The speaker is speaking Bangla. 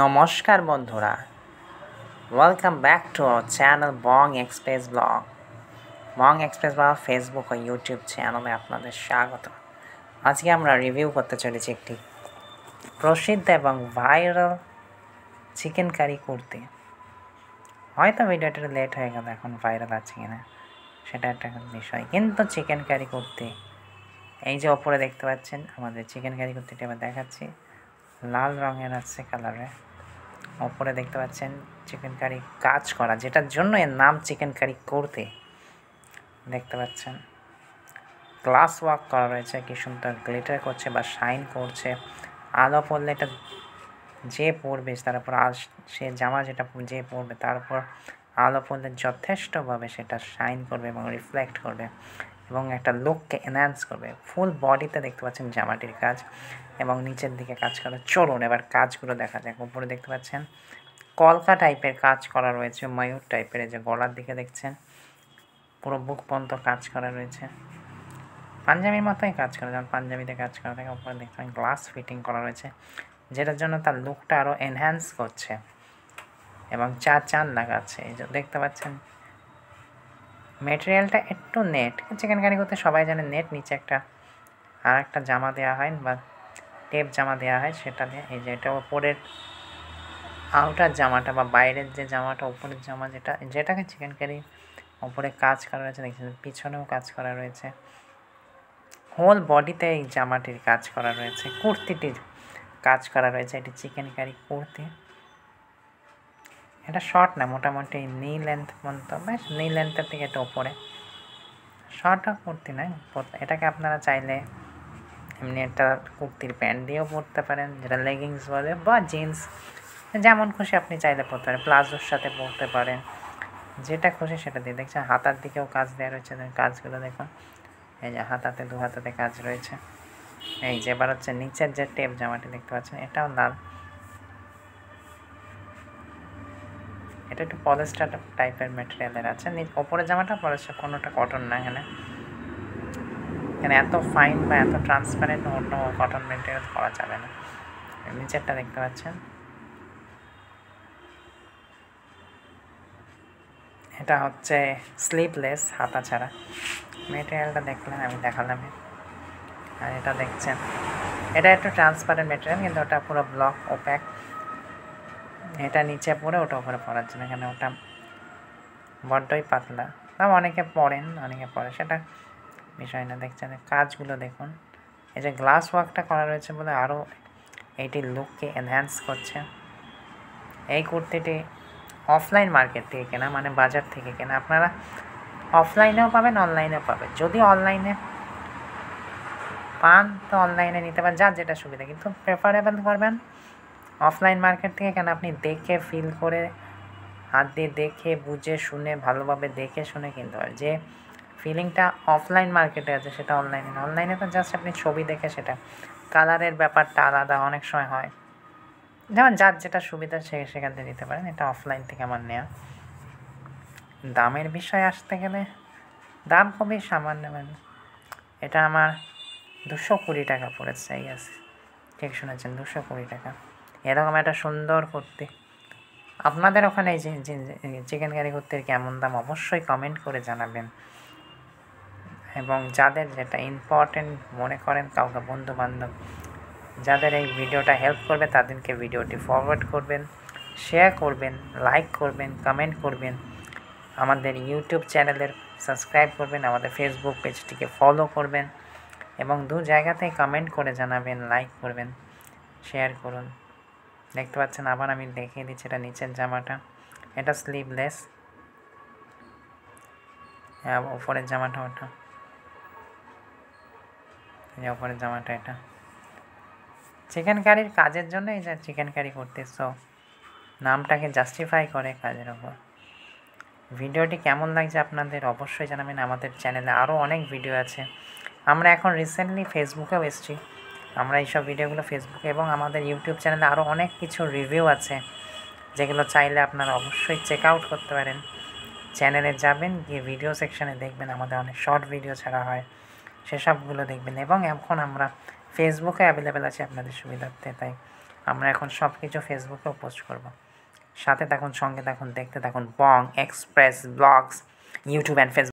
নমস্কার বন্ধুরা, welcome back to our channel Bong Express blog. Bong Express blog Facebook ও ইউটিউব চ্যানেলে আপনাদের স্বাগত। আজকে আমরা রিভিউ করতে চলেছি একটি প্রসিদ্ধ এবং ভাইরাল চিকেন কারি কুর্তি। হয়তো ভিডিওটা লেট হয়ে গেল, এখন ভাইরাল আছে কিনা সেটা একটা বিষয়, কিন্তু চিকেন কারি কুর্তি এই যে ওপরে দেখতে পাচ্ছেন, আমাদের চিকেন কারি কুর্তিটা এবার দেখাচ্ছি। লাল রঙের আছে কালারে, ওপরে দেখতে পাচ্ছেন চিকেন কারি কাজ করা, যেটার জন্য এর নাম চিকেন কারি কুর্তি। দেখতে পাচ্ছেন গ্লাস ওয়ার্ক করা রয়েছে, কি সুন্দর গ্লিটার করছে বা শাইন করছে। আলো পড়লে এটা যে পরবে তার উপর সে জামা যেটা যে পরবে তার উপর আলো পড়লে যথেষ্টভাবে সেটা শাইন করবে এবং রিফ্লেক্ট করবে এবং একটা লুককে এনহ্যান্স করবে। ফুল বডিতে দেখতে পাচ্ছেন জামাটির কাজ এবং নিচের দিকে কাজ করা। চলুন এবার কাজগুলো দেখা যাক। উপরে দেখতে পাচ্ছেন কলকা টাইপের কাজ করা রয়েছে, ময়ূর টাইপের, যে গলার দিকে দেখছেন পুরো বুক পর্যন্ত কাজ করা রয়েছে। পাঞ্জাবির মতোই কাজ করা, যেমন পাঞ্জাবিতে কাজ করা থাকে। উপরে দেখতে পাচ্ছেন গ্লাস ফিটিং করা রয়েছে, যেটার জন্য তার লুকটা আরও এনহ্যান্স করছে এবং চান লাগাচ্ছে। এই যে দেখতে পাচ্ছেন মেটেরিয়ালটা একটু নেট, চিকেন কারি করতে সবাই জানে নেট নিচে একটা আর একটা জামা দেওয়া হয় বা টেপ জামা দেওয়া হয়, সেটা দিয়ে। এই যে এটা ওপরের আউটার জামাটা বা বাইরের যে জামাটা, উপরের জামা যেটাকে চিকেন কারি ওপরে কাজ করা রয়েছে, দেখছেন পিছনেও কাজ করা রয়েছে। হোল বডিতে এই জামাটির কাজ করা রয়েছে, কুর্তিটির কাজ করা রয়েছে। এটি চিকেন কারি কুর্তি। এটা শর্ট না, মোটামুটি নি লেন্থ পর্যন্ত, বেশ নি লেন্থের থেকে এটা ওপরে। শর্ট কুর্তি নয়, এটাকে আপনারা চাইলে এমনি একটা কুর্তির প্যান্ট দিয়েও পরতে পারেন, যেটা লেগিংস বলে, বা জিন্স, যেমন খুশি আপনি চাইলে পরতে পারেন, প্লাজোর সাথে পরতে পারেন, যেটা খুশি সেটা দিয়ে। দেখছেন হাতার দিকেও কাজ দেওয়া রয়েছে, কাজগুলো দেখুন। এই যে হাতাতে দু হাতাতে কাজ রয়েছে। এই যে এবার হচ্ছে নিচের যে টেপ জামাটি দেখতে পাচ্ছেন, এটাও লাল। এটা একটু পলিস্টার টাইপের ম্যাটেরিয়ালের আছে। ওপরে জামাটা পলিস্টার, কোনোটা কটন না। এখানে এত ফাইন বা এত ট্রান্সপারেন্ট অন্য কটন ম্যাটেরিয়াল করা যাবে না। নিচেরটা দেখতে পাচ্ছেন, এটা হচ্ছে স্লিভলেস, হাতা ছাড়া। ম্যাটেরিয়ালটা দেখলেন, আমি দেখালাম। আর এটা দেখছেন, এটা একটু ট্রান্সপারেন্ট ম্যাটেরিয়াল, কিন্তু ওটা পুরো ব্লক ওপ্যাক। এটা নিচে পরে ওটা উপরে পরার জন্য, এখানে ওটা বড্ডই পাতলা। তাও অনেকে পরেন, অনেকে পরে, সেটা বিষয় না। দেখছেন কাজগুলো দেখুন, এই যে গ্লাস ওয়ার্কটা করা রয়েছে বলে আরও এইটির লুককে এনহ্যান্স করছে। এই কুর্তিটি অফলাইন মার্কেট থেকে কেনা, মানে বাজার থেকে কেনা। আপনারা অফলাইনেও পাবেন, অনলাইনেও পাবেন। যদি অনলাইনে পান তো অনলাইনে নিতে পারেন, যার যেটা সুবিধা, কিন্তু প্রেফারেবল করবেন অফলাইন মার্কেট থেকে। কেন আপনি দেখে ফিল করে, হাত দিয়ে দেখে বুঝে শুনে, ভালোভাবে দেখে শুনে কিনতে পারেন। যে ফিলিংটা অফলাইন মার্কেটে আছে সেটা অনলাইনে না। অনলাইনে তো জাস্ট আপনি ছবি দেখে, সেটা কালারের ব্যাপারটা আলাদা অনেক সময় হয়। যেমন যার যেটা সুবিধা সেখান থেকে নিতে পারেন। এটা অফলাইন থেকে আমার নেওয়া। দামের বিষয়ে আসতে গেলে দাম খুবই সামান্য। এটা আমার 220 টাকা পড়েছে। এই আছে, ঠিক শুনেছেন, 220 টাকা। এরকম একটা সুন্দর কুর্তি আপনাদের ওখানে এই যে চিকেন কারি কুর্তির কেমন দাম অবশ্যই কমেন্ট করে জানাবেন। এবং যাদের যেটা ইম্পর্টেন্ট মনে করেন, কাউকে বন্ধুবান্ধব যাদের এই ভিডিওটা হেল্প করবে, তাদেরকে ভিডিওটি ফরওয়ার্ড করবেন, শেয়ার করবেন, লাইক করবেন, কমেন্ট করবেন। আমাদের ইউটিউব চ্যানেলের সাবস্ক্রাইব করবেন, আমাদের ফেসবুক পেজটিকে ফলো করবেন এবং দু জায়গাতেই কমেন্ট করে জানাবেন, লাইক করবেন, শেয়ার করুন। দেখতে পাচ্ছেন, আবার আমি দেখিয়ে দিচ্ছি, এটা নিচের জামাটা, এটা স্লিভলেস। হ্যাঁ, উপরের জামাটা ওটা, উপরের জামাটা এটা। চিকেন কারির কাজের জন্য এই যে চিকেন কারি করতে, সো নামটাকে জাস্টিফাই করে কাজের ওপর। ভিডিওটি কেমন লাগছে আপনাদের অবশ্যই জানাবেন। আমাদের চ্যানেলে আরও অনেক ভিডিও আছে। আমরা এখন রিসেন্টলি ফেসবুকেও এসেছি। আমরা এইসব ভিডিওগুলো ফেসবুকে এবং আমাদের ইউটিউব চ্যানেলে আরও অনেক কিছু রিভিউ আছে, যেগুলো চাইলে আপনারা অবশ্যই চেক আউট করতে পারেন। চ্যানেলে যাবেন, গিয়ে ভিডিও সেকশানে দেখবেন আমাদের অনেক শর্ট ভিডিও ছাড়া হয়, সেসবগুলো দেখবেন। এবং এখন আমরা ফেসবুকে অ্যাভেলেবেল আছি আপনাদের সুবিধার্থে, তাই আমরা এখন সব কিছু ফেসবুকেও পোস্ট করব। সাথে থাকুন, সঙ্গে থাকুন, দেখতে থাকুন Bong Express blogs YouTube and Facebook.